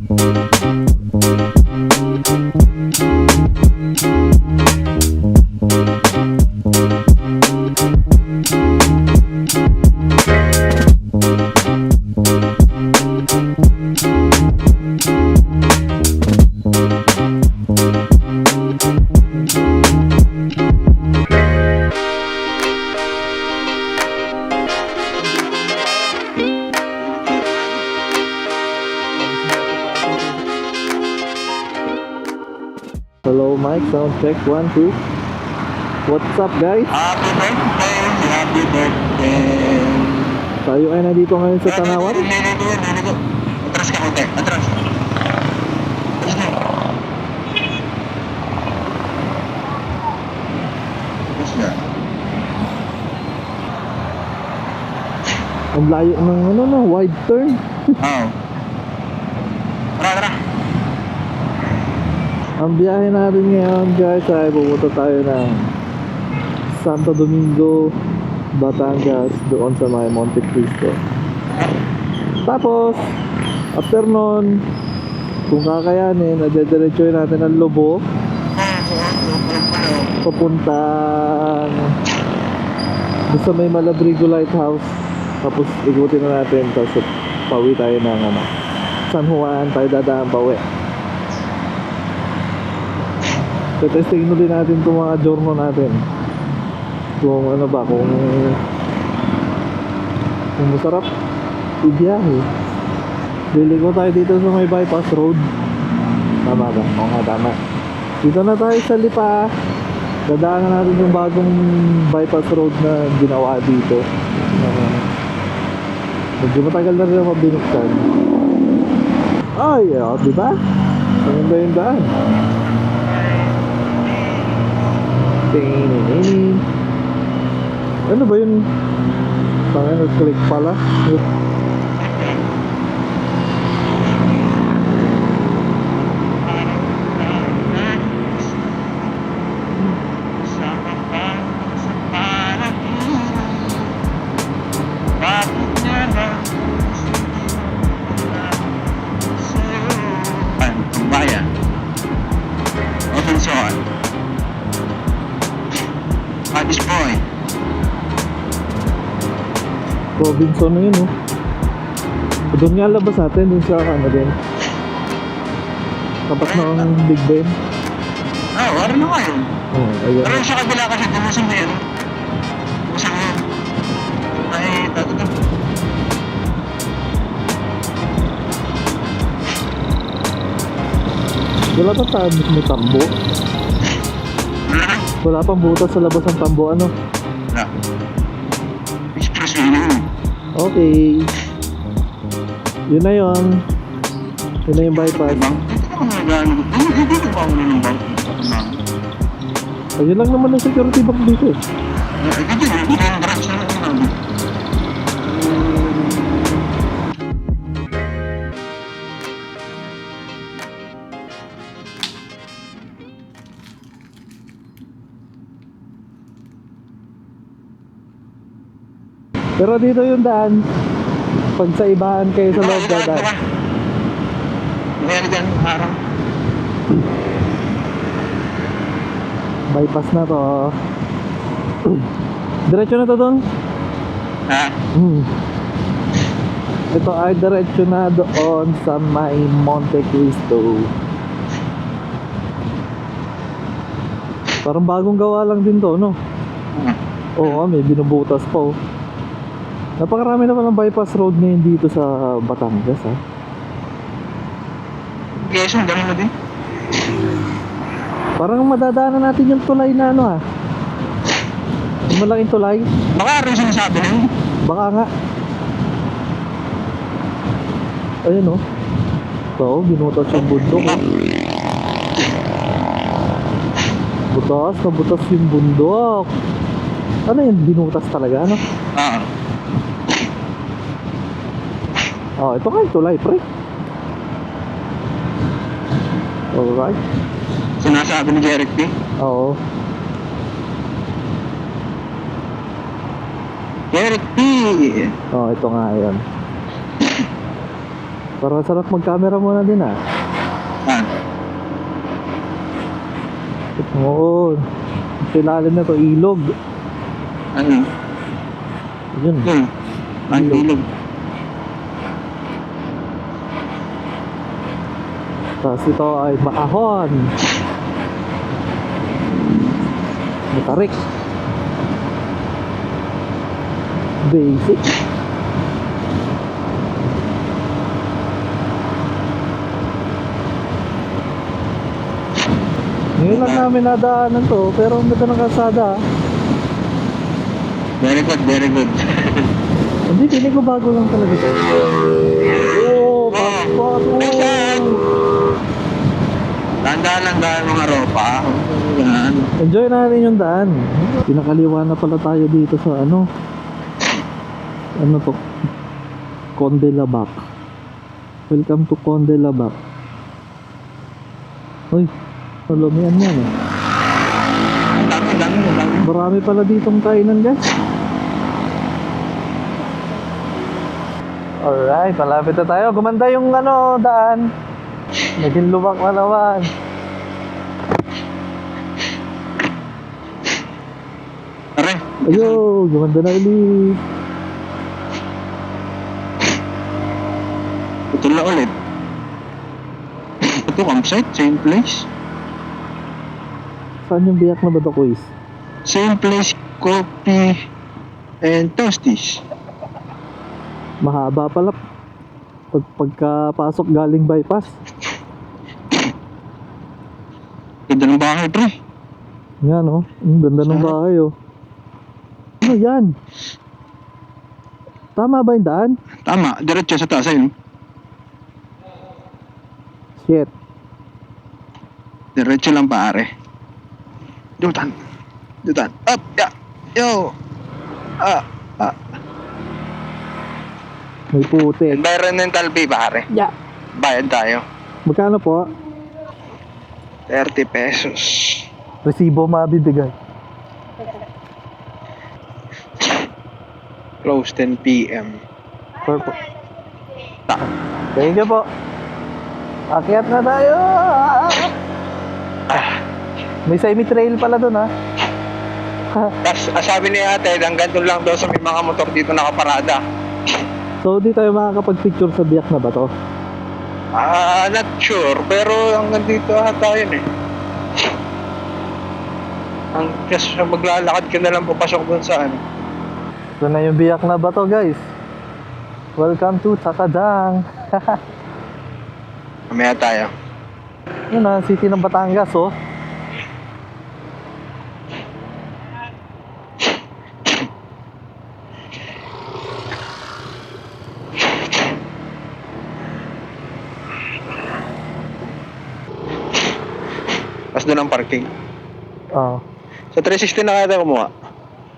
Hello mic, sound check, 1, 2. What's up guys? Happy birthday, happy birthday. Tayo ay nandito ngayon sa Tanawan. Atras ka konti, atras. Atras na. Ang layo ng ano na, wide turn. Oo. Tara. Ang biyahe natin ngayon guys ay pupunta tayo ng Santo Domingo, Batangas, doon sa may Monte Cristo. Tapos after nun, kung kakayanin, nadediretsuhin natin ang Lobo papuntang doon sa may Malabrigo Lighthouse. Tapos ikutin na natin, tapos pauwi tayo ng San Juan, tayo dadaan pauwi. So testing din natin itong mga journal natin, kung ano ba, kung masarap ibiyahe. Liliko tayo dito sa may bypass road. Tama ba? Oo nga, tama. Dito na tayo sa Lipa. Dadaanan natin yung bagong bypass road na ginawa dito. Medyo matagal na rin ako binuksan. Ay, diba? Maganda yung daan. Ano ba yun? Tangin, nag-click pala. Bayan. Robinson. Addis Point. Robinson na yun, oh. Doon nga labas natin, doon sa ano din. Tapat ng Big Ben. Wala na kayo. Oh, ayun. Pero sa kabila kasi dito sa meron. Sa ngayon. Ay, tatagap. Wala pa sa may tambo. Wala pang butas sa labas ng tambo, ano? Wala. Expressway na yun. Okay. Yun na yun. Yun na yung bypass. Dito ka nagano. Dito pa ako ng bank. Ayun lang naman ang security bank dito. Dito yung branch na lang. Pero dito yung daan. Pag sa ibahan kayo sa loob na daan. Meron dyan, harang. Bypass na to. Diretso na to doon. Ha? Ito ay diretso na doon sa may Monte Cristo. Parang bagong gawa lang din to, no? Oo, may binubutas pa, oh. Napakarami naman ng bypass road ngayon dito sa Batangas, ha? Quezon, gano'n na din. Parang madadaanan natin yung tulay na ano, ha? Yung malaking tulay. Baka rin sinasabi na yun. Baka nga. Ayun, oh. Ito, binutas yung bundok, oh. Butas na butas yung bundok. Ano yun? Binutas talaga, ano? Oo. Oh, ito nga yung tulay, pre. Alright. Sinasabi ni Jeric P. Oo. Jeric P. Oh, ito nga yun. Parang sarap mag-camera muna din ah. Ah, Oo. Sa ilalim na to, ilog. ano? Yun. Yun. Ang ilog. Tapos ito ay maahon. Matarik. Basic. Ngayon lang namin nadaanan to, pero ang ganda ng kalsada. Very good, very good. Hindi, feeling ko bago lang talaga to. Oo, passport. Minsan, tandaan lang dahil mga ropa. Yan. Enjoy natin yung daan. Pinakaliwa na pala tayo dito sa ano. Ano to? Conde Labac. Welcome to Conde Labac. Uy, salamian yan eh. Dami. Marami pala ditong kainan guys. Alright, malapit na tayo. Gumanda yung ano, daan. Naging lubak na naman. Pare, Ayun, gumanda na ulit. ito na ulit. Ito, campsite, same place. Saan yung biyak na ba ito, quiz? Same place, coffee and toasties. Mahaba pala. Pagkapasok galing bypass. Ganda ng bahay, pre. Yan oh, ang ganda ng bahay oh. Ano yan? Tama ba yung daan? Tama, diretso sa taas, ayun. Shit. Diretso lang, pare. Dutan. Up, ya. Yo. May putik. Environmental fee, pare. Yeah. Bayad tayo. Magkano po? 30 pesos. Resibo mabibigay. Close 10 p.m. Purple. Thank you po. Akyat na tayo. May semi-trail pala dun ha. Tapos, sabi ni ate, hanggang doon lang daw sa may mga motor dito nakaparada. So di tayo makakapag-picture sa biyak na ba to? Not sure, pero hanggang dito ata yun eh. Kasi maglalakad ka na lang papasok dun sa ano. Ito na yung biyak na ba to guys? Welcome to Takadang. Mamaya tayo. Yun na, city ng Batangas oh. Tapos doon ang parking. Ah. Sa 360 na kaya tayo kumuha.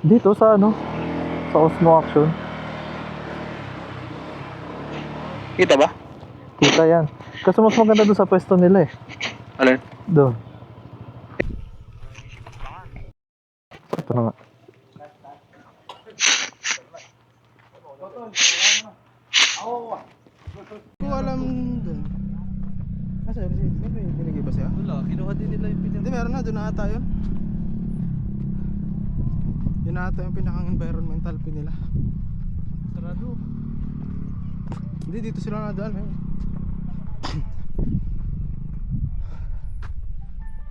Dito sa ano? Sa Osmo Action. Kita ba? Kita yan. Kasi mas maganda doon sa pwesto nila eh. Alin? Doon. Ito na nga. Ko alam dun. Asa yun? May binigay ba siya? Wala, kinuha din nila yung Hindi, meron na. Doon na ata yun. Yun na ata yung pinakang environmental pin nila. Sarado. Hindi, dito sila nadaan.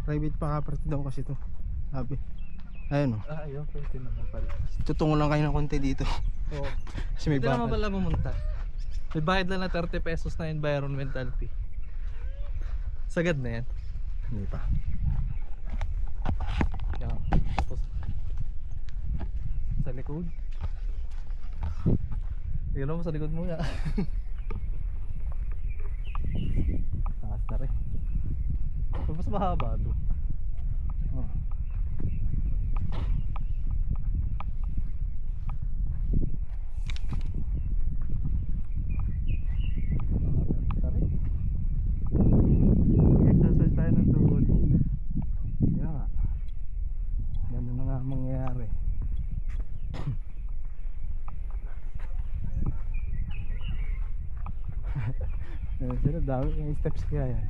Private pa property daw kasi to. Sabi. Ayun o. Ayun, pwede naman pala. Tutungo lang kayo ng konti dito. Oo. Kasi may Hindi naman bakal. pala pumunta. May bayad lang na 30 pesos na environmental fee. Sagad na yan. Hindi pa. Yan. Tapos sa likod. Tignan mo sa likod mo ya. Taas na rin. Mas mahaba to. Oh. Exercise tayo ng tuhod. Kaya nga. Ganun na nga mangyayari. Dami yung steps kaya yan.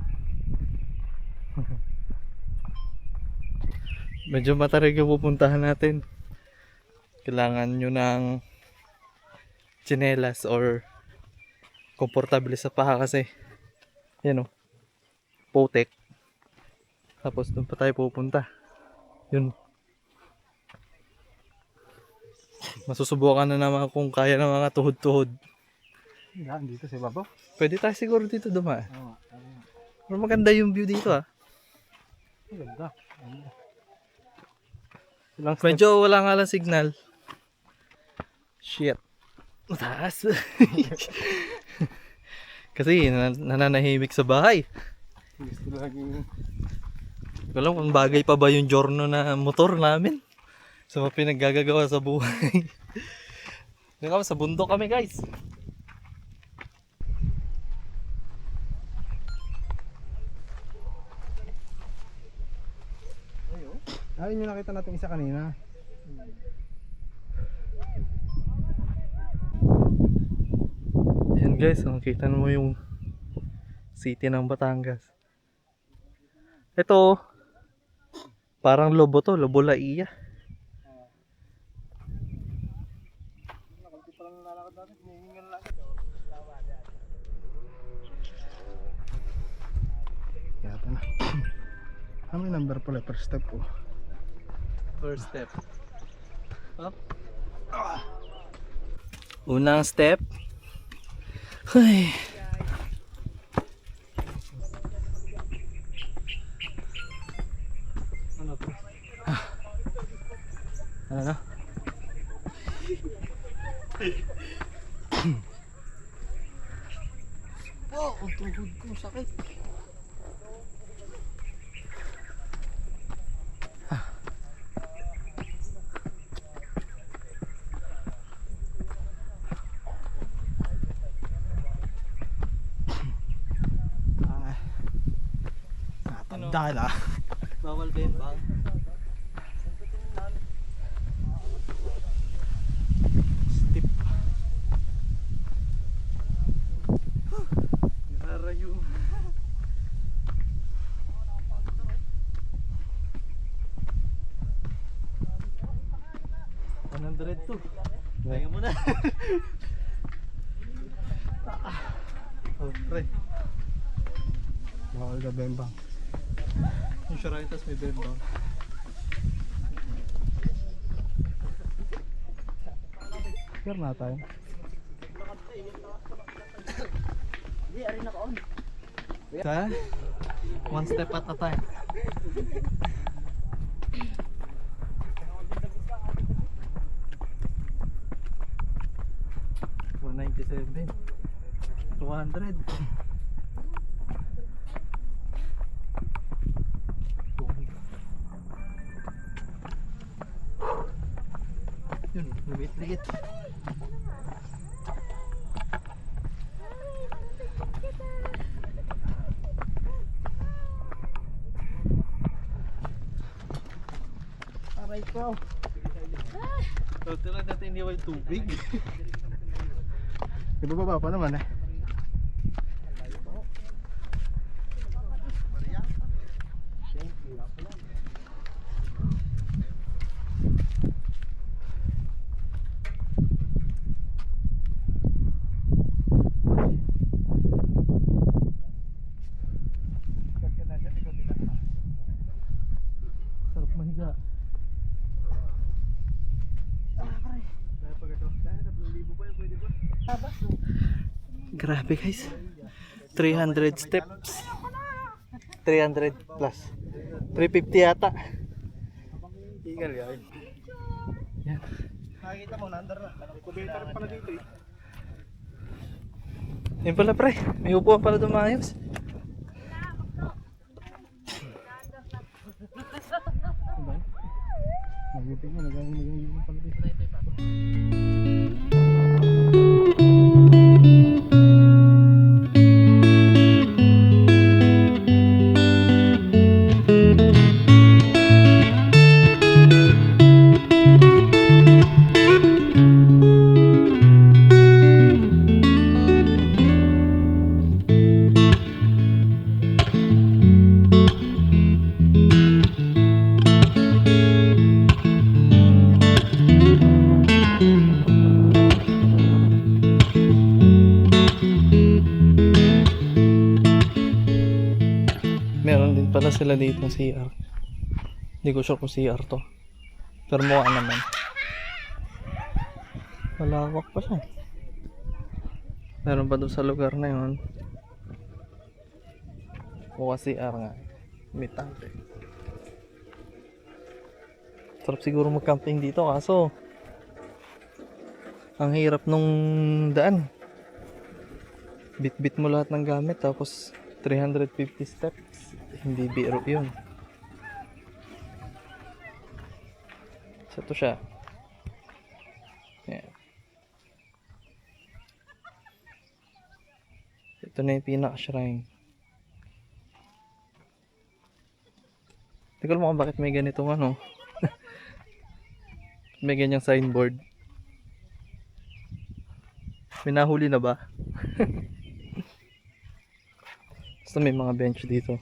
Medyo matarik yung pupuntahan natin. Kailangan nyo ng tsinelas or komportable sa paa kasi yan o, putik. Tapos doon pa tayo pupunta. Yun. Masusubukan na naman kung kaya ng mga tuhod-tuhod. Yan, dito si Babo. Pwede tayo siguro dito dumaan. Oo. Pero maganda yung view dito ah. Ang ganda. Ilang steps? Medyo wala nga lang signal. Shit. Mataas. Kasi nananahimik sa bahay. Gusto lagi. Alam kung bagay pa ba yung giorno na motor namin sa mga pinaggagawa sa buhay. Kaya sa bundok kami guys. Ayun yung nakita natin isa kanina. Yan guys, nakita mo yung city ng Batangas. Ito, parang lobo to, Lobo Laiya. Yata na. Ano yung number pala per step po? First step. Up. Unang step. Ay. Ano to? Ano na? Oh, ang tuhod ko sakit. Natanda na. Bawal ba yung bang? Steep. Narayo. $100 to. Kaya mo na. Oh, pre. Bawal ka bembang. Yung Sharitas may bembang. Sure na tayo. Sa one step at a time. $197, $200. Yun, lumit-liit. Aray ko. Total lang natin hindi may tubig. Ibababa pa naman eh. Sarap mahiga. Grabe guys. 300 steps. 300 plus. 350 yata. Ingal yan. Yan. Nakikita mo, na-under na. Kubetar pala dito eh. Yan pala pre. May upuan pala dumayos. Mabuti mo, nagagawin pala dito. pala sila dito CR. Hindi ko sure kung CR to. Pero mukha naman. Malawak pa siya. Meron pa doon sa lugar na yun. Mukha CR nga. May tangke. Sarap siguro mag-camping dito kaso ang hirap nung daan. Bit-bit mo lahat ng gamit tapos 350 steps. Hindi biro yun. So ito siya. Ayan. Ito na yung pinaka-shrine. Tingnan mo kung bakit may ganitong ano. May ganyang signboard. May nahuli na ba? Basta may mga bench dito.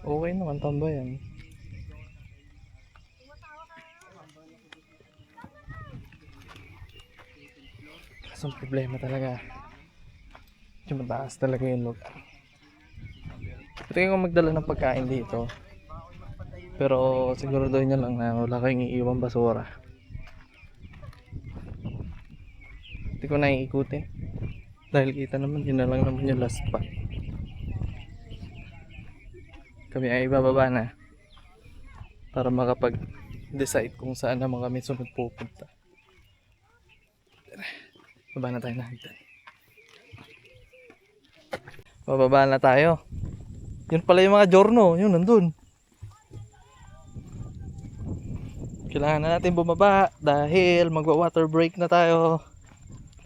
Okay naman, tambayan. Kaso ang problema talaga. Medyo mataas talaga yung lugar. Tingin ko magdala ng pagkain dito. Pero siguraduhin nyo lang na wala kayong iiwang basura. Hindi ko na iikutin. Dahil kita naman, yun na lang naman yung last spot. Kami ay ibababa na para makapag-decide kung saan naman kami sunod pupunta. Baba na tayo na hagdan. Bababa na tayo. Yun pala yung mga Giorno, yun nandun. Kailangan na natin bumaba dahil magwa-water break na tayo.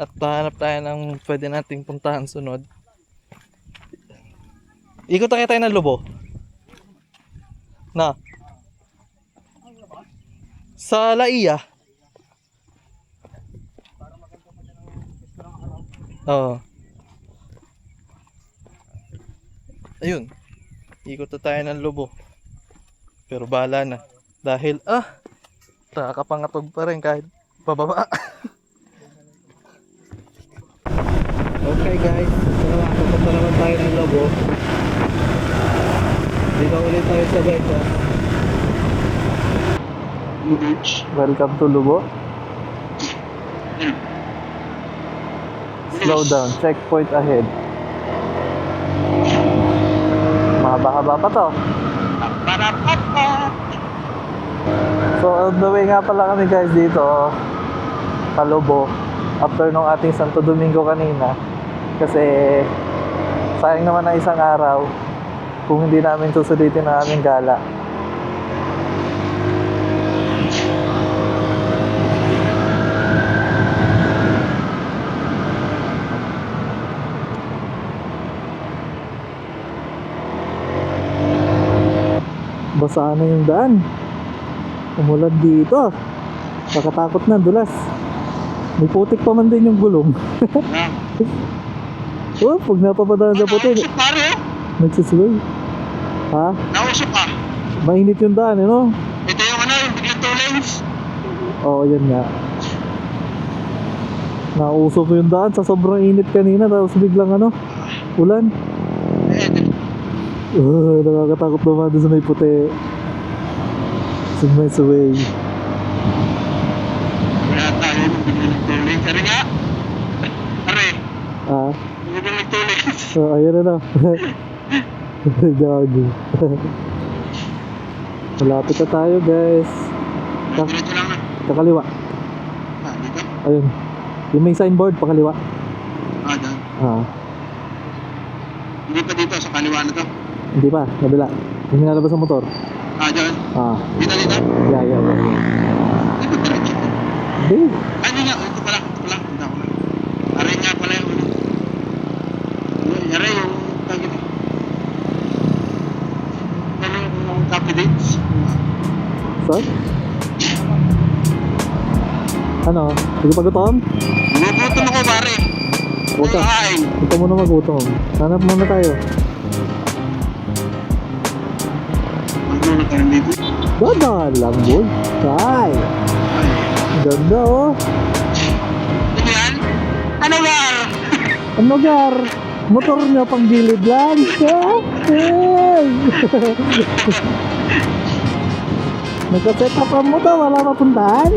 At hanap tayo ng pwede nating puntahan sunod. Ikot na tayo ng Lobo. Na. Sa Laia. Oo. Ayun. Ikot na tayo ng Lobo. Pero bahala na. Dahil nakakapangatog pa rin kahit pababa. Okay guys, papunta naman tayo ng Lobo. Dito ulit tayo sa Beka. Welcome to Lobo. Slow down, checkpoint ahead. Mahaba-haba pa to. So on the way nga pala kami guys dito sa Lobo. After nung ating Santo Domingo kanina. Kasi sayang naman na isang araw kung hindi namin susulitin ang aming gala. Basa na yung daan. Umulan dito. Nakatakot na, dulas. May putik pa man din yung gulong. Oh, pag napapadaan sa putik, Nausok pare. nagsisway. Ha? Nausok ka. Mainit yung daan, eh, no? Ito yung yung biglang two lanes. Oo, yan nga. Nausok yung daan sa sobrang init kanina, tapos biglang ulan. Nakakatakot naman doon sa may puti. Sa may sway. Wala tayo biglang two lanes. Ano nga? Pare. Ah, Biglang two lanes. ayan na. Gago. Malapit na tayo guys. Diretso lang na. Kakaliwa. Dito? Ayun. Yung may signboard, pakaliwa. Doon. Ah, Hindi pa dito sa kaliwa na to. hindi pa, kabila. Yung nilalabas ang motor. Doon. Ah, Dito. yeah. Dito diretso. Hindi. Ay, hindi nga. Ito pala. Punta ko na. Aray nga pala. Ano? Hindi pa gutom? Nagugutom ako, pare. Huwag ka. Kakain. Huwag ka muna magutom. Hanap muna tayo. Magmuna tayo dito. Dadaan lang, boy. Ay! Ganda, oh. Ano yan? Ano yan? Ano, Gar? Motor niya pang gilid lang. Hey! Nagka-set up ang motor, wala mapuntahan.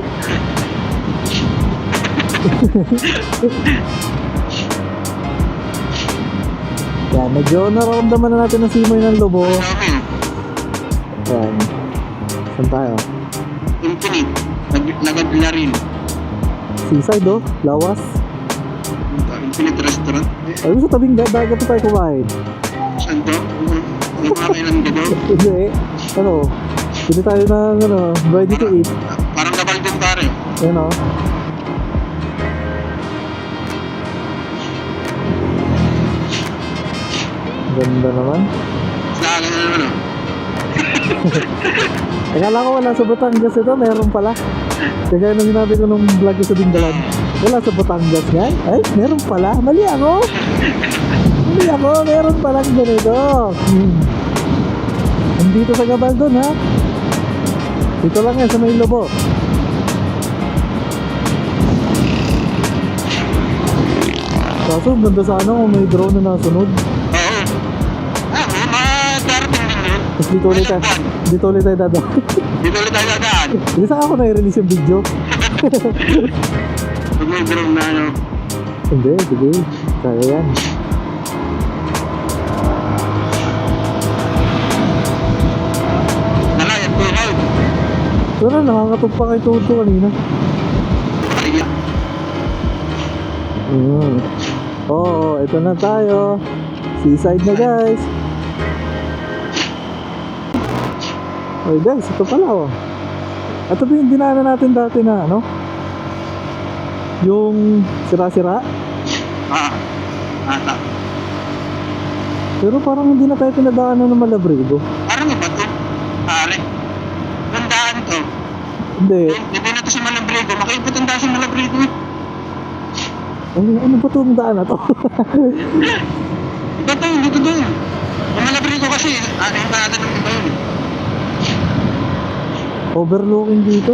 Yan, medyo nararamdaman na natin ang simoy ng lobo. Okay. Yan. Saan tayo? Infinite. Nagadla rin. Seaside, oh. Lawas. Infinite restaurant. Ay, sa tabing dagat pa tayo kumain. Saan to? Kumakain ng gado. Hindi. Ano? Hindi tayo ng ano, ready to eat. Parang kapal din, pare. Yan, oh. Ganda naman. Sa akin na naman, oh. Akala ko wala sa Batangas ito, meron pala. Kaya nung sinabi ko nung vlog ko sa Dingalan, wala sa Batangas yan. Ay, meron pala. Mali ako. Mali ako, meron pala ganito. Nandito sa Gabaldon, ha? Dito lang yan sa may lobo. Kaso, ganda sana kung may drone na nasunod. Oo. May mga darating din yun. Tapos dito ulit tayo. Dito ulit tayo dadaan. Dito ulit tayo dadaan. Hindi saan ako na-release yung video. Pag may drone na ano. Hindi, sige. Kaya yan. Nalayat ko yun. Pero nakakatog pa kay Toto kanina. Sige. Oo, ito na tayo. Seaside na, guys. Oy guys, ito pala, oh. Ito ba yung dinaanan natin dati na ano? Yung sira-sira? Ata. Pero parang hindi na tayo pinadaanan ng Malabrigo. Parang iba to. Pare. Gandaan to. Hindi. Hindi na to sa Malabrigo. Makikipot ang daan sa Malabrigo. Ano ba itong daan na to? Iba to, hindi to doon. Yung Malabrigo kasi, yung daan ng iba yun. Overlooking dito.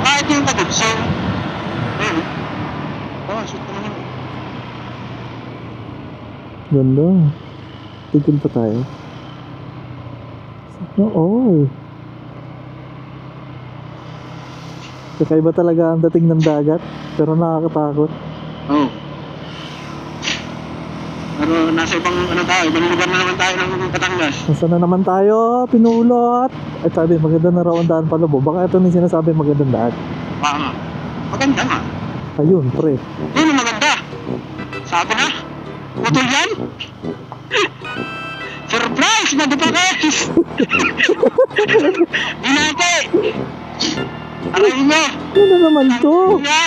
Kahit yung tagod, so... Ayun. Oh, shoot ko naman. Ganda. Tigil pa tayo. Oo. Kakaiba talaga ang dating ng dagat. Pero nakakatakot. Oo. Pero nasa ibang ano tayo, ibang lugar na naman tayo ng Batangas. Nasaan na naman tayo? Pinulot. Ay sabi, maganda na raw ang daan pala, baka ito na yung sinasabi magandang daan. Baka nga. Maganda nga. Ayun, pre. Yun ang maganda. Sabi na. Putol yan. Surprise! Madapakas! Binate! Aray mo! Ano naman to? Nga!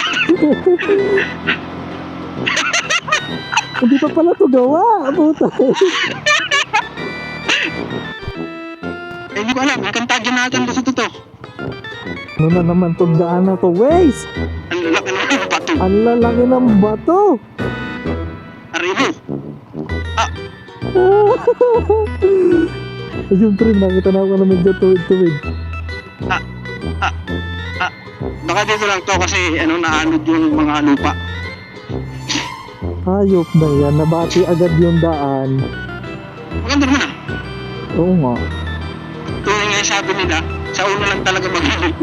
Hindi pa pala to gawa. Puta. Hindi ko alam. Ikantagyan natin kasi ito. Ano na naman tong daan na to? Waze! Ang lalaki naman ng bato. Ang lalaki ng bato. Aray mo! Ayun, pre. Nakita na ako na medyo tuwid-tuwid. Baka dito lang to kasi ano naanod yung mga lupa. Hayop na yan. Nabati agad yung daan. Maganda naman ah. Oo nga. Tunay nga yung sabi nila, sa uno lang talaga magaling.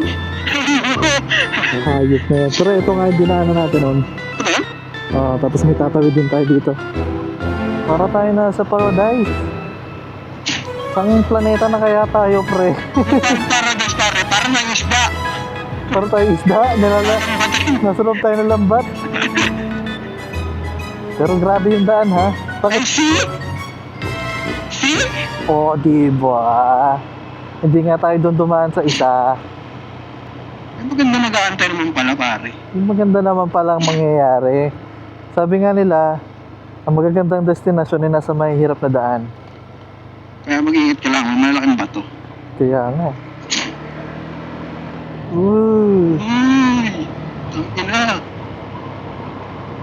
Hayop na yan. Pero ito nga yung dinaanan natin nun. Ito ba yan? Tapos may tatawid din tayo dito. Para tayo nasa paradise. Saan planeta na kaya tayo, pre? Parang paradise pare, parang may isda. Para tayo isda. Nasa loob tayo ng lambat. Pero grabe yung daan, ha? Ay, Bakit? see? See? Oo, diba? Hindi nga tayo doon dumaan sa isa. Ay, maganda nag-aantay naman pala pare. Yung maganda naman palang mangyayari. Sabi nga nila, ang magagandang destinasyon ay nasa mahihirap na daan. Kaya mag-iingat ka lang, may malaking bato. Kaya nga. Uy. Tangina.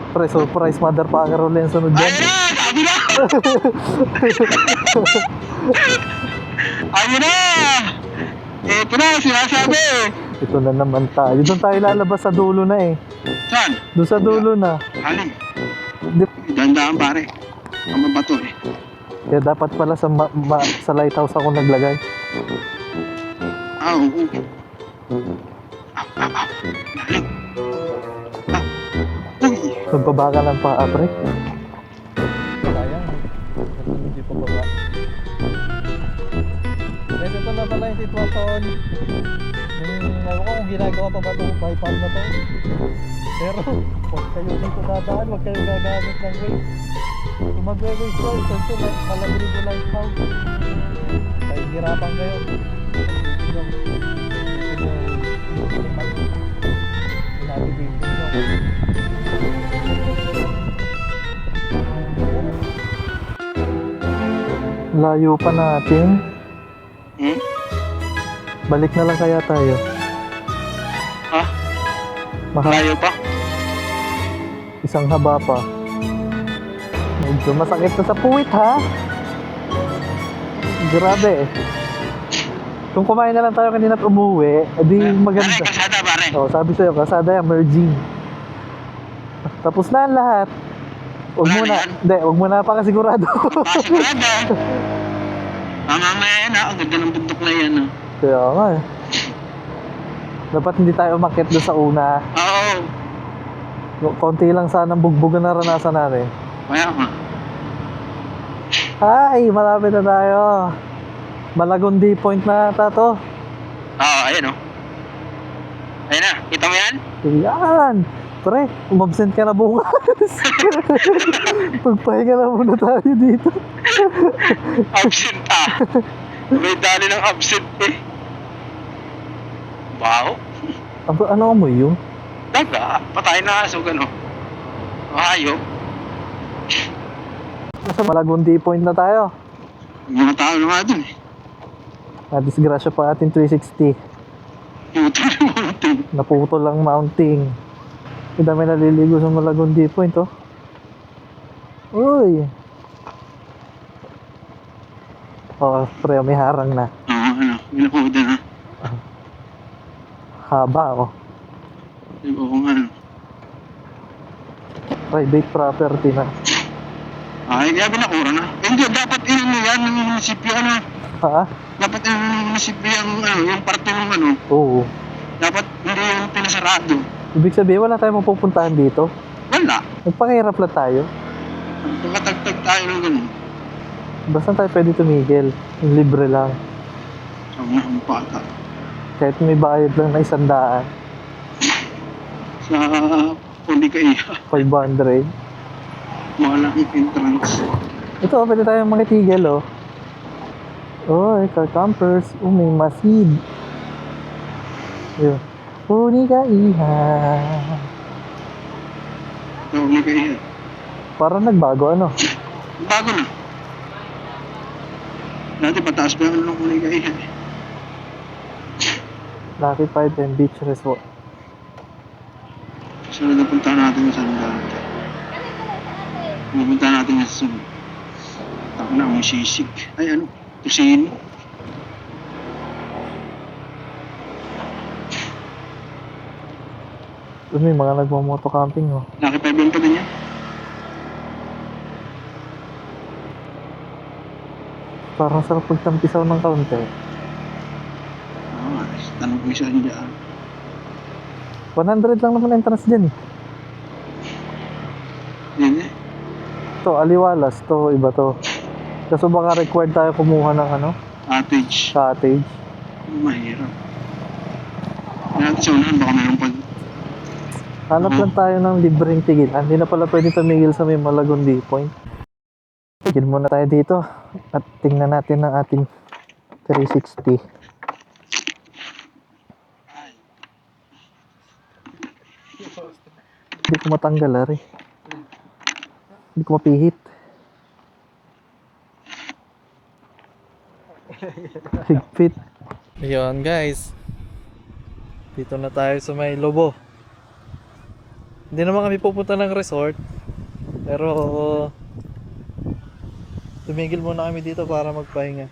Pre, surprise motherfucker ulit yung sunod dyan. Ayun na! Sabi na! Ayun na! Ito na, sinasabi. Ito na naman tayo. Doon tayo lalabas sa dulo na eh. Saan? Doon sa dulo na. Alin? Di- Dandaan pare. Ang mabato eh. Kaya dapat pala sa, sa lighthouse ako naglagay. Ah, oo. Lalim. Uy. Nagbaba ka ng paa, pre. Sayang. Hindi pa baba. Guys, ito na pala yung sitwasyon. Ewan ko kung ginagawa pa ba itong bypass na to. Pero, huwag kayo dito dadaan, huwag kayo gagamit ng way. Kung mag-waste ko, ito malabili ko lighthouse. Kaya hirapan kayo. Layo pa natin. Hmm? Balik na lang kaya tayo. Ha? Malayo pa? Isang haba pa. Medyo masakit na sa puwit ha. Grabe. Kung kumain na lang tayo kanina at umuwi, edi Pare, maganda. kalsada pare. Oh, sabi sa'yo, kasada yan, merging. Tapos na ang lahat. Huwag Wala muna. na yan? Hindi, huwag muna pa kasigurado. Pasigurado. Mamaya yan ha. Ang ganda ng bundok na yan ha. Kaya nga eh. Dapat hindi tayo umakyat doon sa una. Oo. Konti lang sana ang bugbugan na naranasan natin. Kaya nga. Ay, malapit na tayo. Malagundi point na ata to. Oo, ayan o. Ayan na. Kita mo yan? Yan. Pre, umabsent ka na bukas. Magpahinga na muna tayo dito. Absent ah. May dali ng absent eh. Wow. Ano amoy yun? Daga. Patay na aso gano. Hayop. Nasa Malagundi point na tayo. Mga tao na nga dun eh. Disgrasya pa ating 360. Puto na mountain. Naputol lang mounting. Ang dami naliligo sa Malagundi point oh. Uy. Oh, pre, may harang na. Oo, ano. Minakoda na. Haba oh. Diba kung ano. Private property na. Ay, kaya binakura na. Eh, hindi, dapat yun mo yan ng munisipyo ano. Ha? Dapat yun ng munisipyo yung ano, yung parte ng ano. Oo. Dapat hindi yung pinasarado. Ibig sabihin, wala tayong mapupuntahan dito. Wala. Nagpangirap lang tayo. Pagkatagtag tayo ng ganun. Basta tayo pwede tumigil. Yung libre lang. Sa mga bata. Kahit may bayad lang na 100, Sa Pulikaiya. 500. Wala ang entrance. Ito, pwede tayong makitigil, oh. Oh, car campers. Oh, may masid. Yun. Huni ka, iha. Sa Pulikaiya. Parang nagbago, ano? Bago na. Dati pataas pa yung ano ng Pulikaiya eh. Lucky Fight and Beach Resort. Sunod na punta natin sa dati. Pupunta natin sa sunod. Tako na, may sisig. Ay ano, tusino. Doon may mga nagmamoto camping, oh. Lucky 5 pa din yan. Parang sarap pagtampisaw ng kaunti. Oo, tanong ko isa dyan. 100 lang naman entrance dyan, eh. Yan eh. To aliwalas, to iba to. Kaso baka required tayo kumuha ng ano, Cottage. cottage. Mahirap. Kaya natin sa unahan, baka mayroon pa. Hanap lang tayo ng libreng tigil. Hindi na pala pwede tumigil sa may Malagundi point. Tigil muna tayo dito at tingnan natin ang ating 360. Hindi ko matanggal, ari. Hindi ko mapihit. Higpit. Ayun guys. Dito na tayo sa may Lobo. Hindi naman kami pupunta ng resort. Pero tumigil muna kami dito para magpahinga.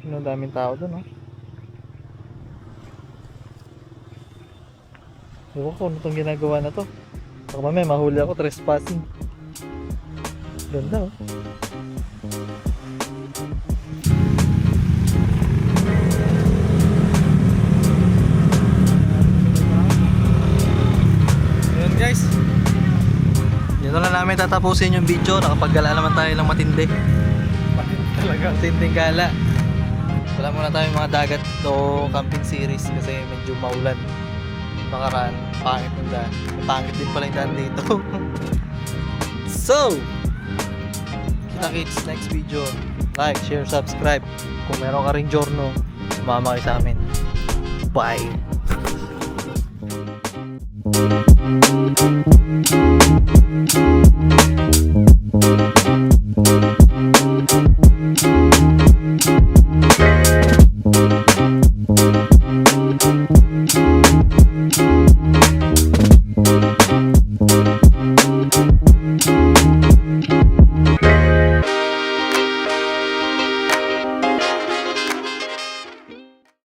Ang daming tao doon, oh. Ewan ko ano itong ginagawa na to. Baka mamaya mahuli ako trespassing. Ganda, oh. Ayan guys, dito na namin tatapusin yung video. Nakapaggala naman tayo ng matindi. Talaga matinding gala. Wala muna tayo mga dagat o camping series kasi medyo maulan. Nakaraan, pangit ng daan. Pangit din pala yung daan dito. So, kita-kits next video. Like, share, subscribe. Kung meron ka rin giorno, sumama kayo sa amin. Bye!